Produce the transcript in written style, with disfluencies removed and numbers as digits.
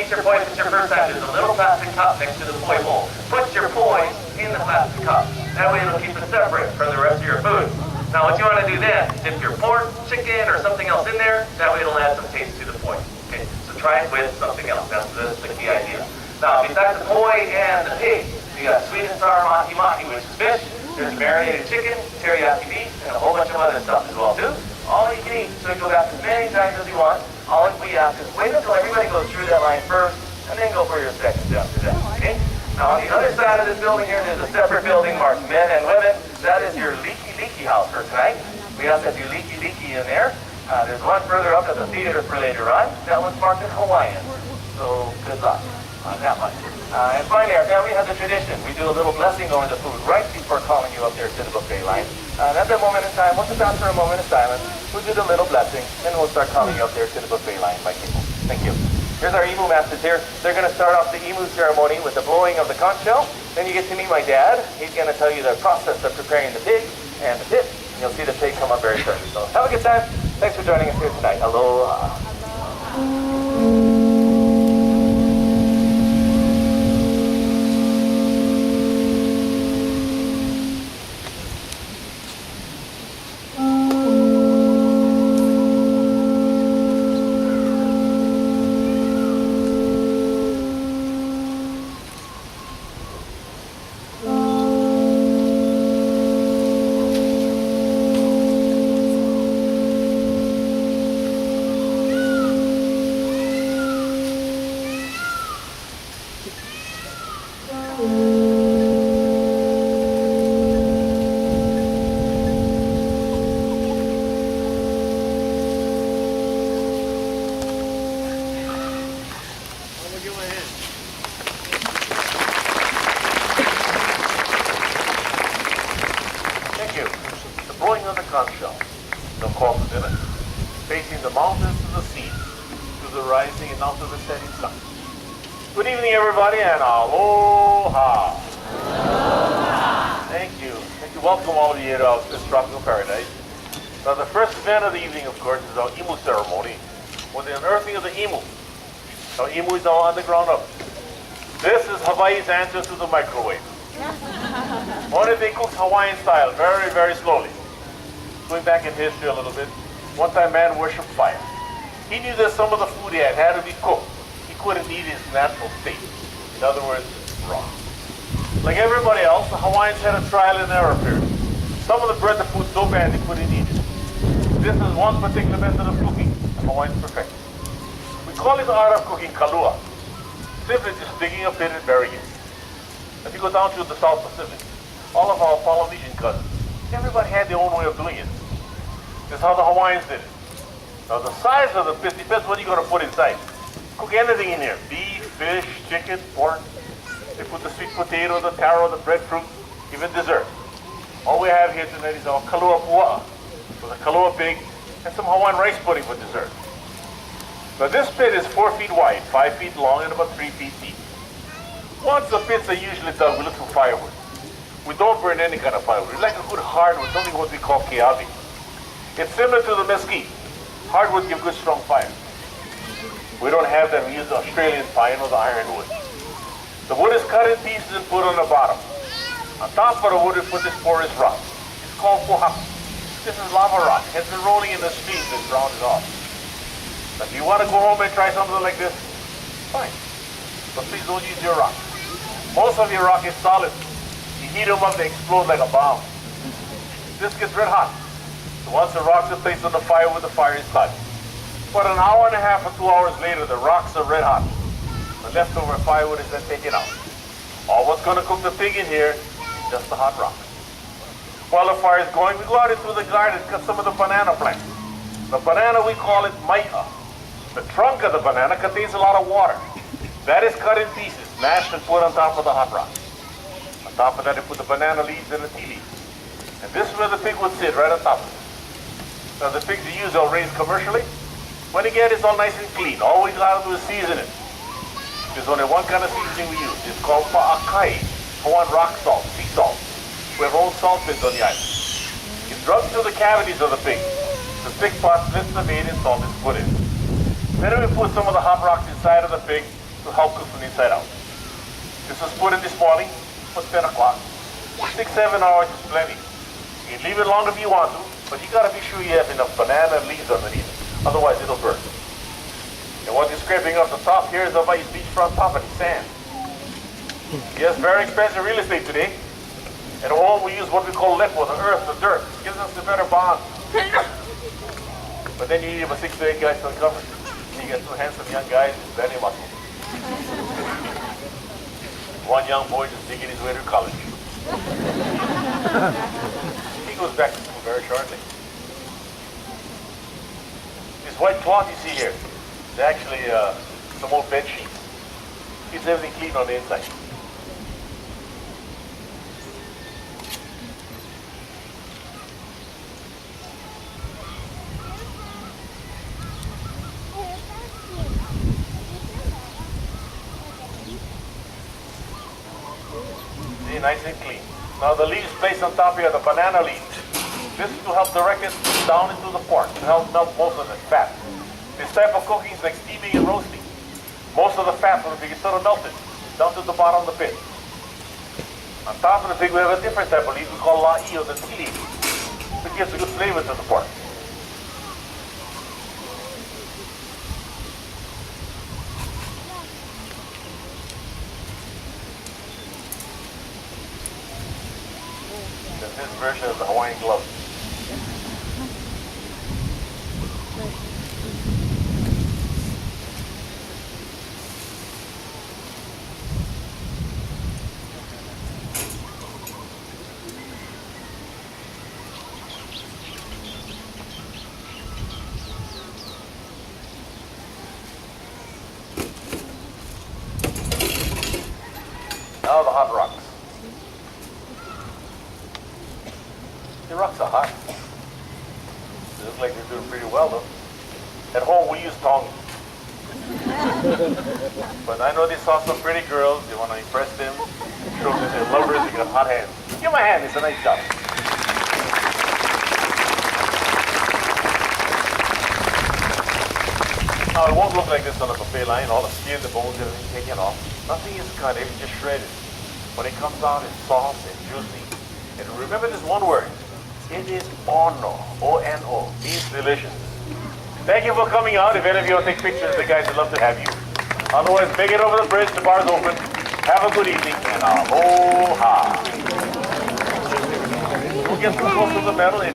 meet your poi, it's your first time, there's a little plastic cup next to the poi bowl. Put your poi in the plastic cup. That way it'll keep it separate from the rest of your food. Now what you want to do then, dip your pork, chicken, or something else in there. That way it'll add some taste to the poi. Okay, so try it with something else. That's the key idea. Now besides the poi and the pig, we got sweet and sour mahi-mahi, which is fish. There's marinated chicken, teriyaki beef, and a whole bunch of other stuff as well too. All you can eat, so you go back as many times as you want. All we ask is wait until everybody goes through that line first, and then go for your seconds after that, okay? Now on the other side of this building here, there's a separate building marked men and women. That is your leaky house for tonight. We ask that you leaky in there. There's one further up at the theater for later on. That one's marked as Hawaiian. So good luck on that one. And finally, our family has a tradition. We do a little blessing over the food right before calling you up there to the buffet line. And at that moment in time, we'll sit down for a moment of silence. We'll do the little blessing, and we'll start calling you up there to the buffet line by people. Thank you. Here's our emu masters here. They're going to start off the emu ceremony with the blowing of the conch shell. Then you get to meet my dad. He's going to tell you the process of preparing the pig and the pit. And you'll see the pig come up very shortly. So have a good time. Thanks for joining us here tonight. Aloha. Facing the mountains to the sea, to the rising and now to the setting sun. Good evening, everybody, and aloha. Aloha. Thank you. Thank you. Welcome all of you to this tropical paradise. Now, the first event of the evening, of course, is our emu ceremony, with the unearthing of the emu. Now, emu is our underground oven. This is Hawaii's answer to the microwave. Only they cook Hawaiian style, very, very slowly. Going back in history a little bit, one time man worshipped fire. He knew that some of the food he had to be cooked. He couldn't eat in its natural state. In other words, raw. Like everybody else, the Hawaiians had a trial and error period. Some of the bred the food so bad they couldn't eat it. This is one particular method of cooking the Hawaiians perfected. We call it the art of cooking kalua. Simply just digging a pit and burying it. If you go down to the South Pacific, all of our Polynesian cousins, everybody had their own way of doing it. This is how the Hawaiians did it. Now the size of the pit depends what you're going to put inside. Cook anything in here. Beef, fish, chicken, pork. They put the sweet potato, the taro, the breadfruit, even dessert. All we have here tonight is our kalua pua'a, with a kalua pig and some Hawaiian rice pudding for dessert. Now this pit is 4 feet wide, 5 feet long, and about 3 feet deep. Once the pits are usually dug, we look for firewood. We don't burn any kind of firewood. We like a good hardwood, something what we call keavi. It's similar to the mesquite. Hardwood give good strong fire. We don't have that. We use the Australian pine or the ironwood. The wood is cut in pieces and put on the bottom. On top of the wood, we put this porous rock. It's called pohaku. This is lava rock. It's been rolling in the streams and drowned it off. Now, if you want to go home and try something like this, fine. But please don't use your rock. Most of your rock is solid. You heat them up, they explode like a bomb. This gets red hot. So once the rocks are placed on the firewood, the fire is started. But an hour and a half or 2 hours later, the rocks are red hot. The leftover firewood is then taken out. All what's going to cook the pig in here is just the hot rock. While the fire is going, we go out into the garden and cut some of the banana plants. The banana, we call it mai'a. The trunk of the banana contains a lot of water. That is cut in pieces, mashed and put on top of the hot rock. On top of that, they put the banana leaves and the tea leaves. And this is where the pig would sit, right on top of it. Now the pigs you use are raised commercially. When you get it all nice and clean, all we gotta do is season it. There's only one kind of seasoning we use. It's called pa'akai, Hawaiian rock salt, sea salt. We have our own salt pits on the island. It's rubbed through the cavities of the pig. The pig pot splits the meat and salt is put in. Then we put some of the hot rocks inside of the pig to help cook from the inside out. This was put in this morning for 10 o'clock. 6, 7 hours is plenty. You can leave it longer if you want to, but you gotta be sure you have enough banana leaves underneath it. Otherwise it'll burn. And what you're scraping off the top here is about your beachfront property, sand. Yes, very expensive real estate today. At home we use what we call lepo, the earth, the dirt. It gives us a better bond. But then you need about 6 to 8 guys to uncover it. You get 2 handsome young guys with plenty of muscle. One young boy just digging his way to college. He goes back to school very shortly. This white cloth you see here is actually some old bed sheets. Keeps everything clean on the inside. See, nice and clean. Now the leaves placed on top here are the banana leaves. This is to help direct it down into the pork, to help melt most of the fat. This type of cooking is like steaming and roasting. Most of the fat from the pig is sort of melted down to the bottom of the pit. On top of the pig we have a different type of leaf we call Luau, or the tea leaf. It gives a good flavor to the pork. This version is the Hawaiian glove. Now the hot rocks. The rocks are hot. They look like they're doing pretty well though. At home we use tongs. But I know they saw some pretty girls, they want to impress them, show them they're lovers, they got hot hands. Give them a hand, it's a nice job. Now it won't look like this on a buffet line, all the skin, the bones, everything taken off. Nothing is cut, everything just shredded. When it comes out, it's soft and juicy. And remember this one word. It is ono, O-N-O, means delicious. Thank you for coming out. If any of you want to take pictures, the guys would love to have you. Otherwise, make it over the bridge, the bar's open. Have a good evening, and aloha. We'll get too close to the metal.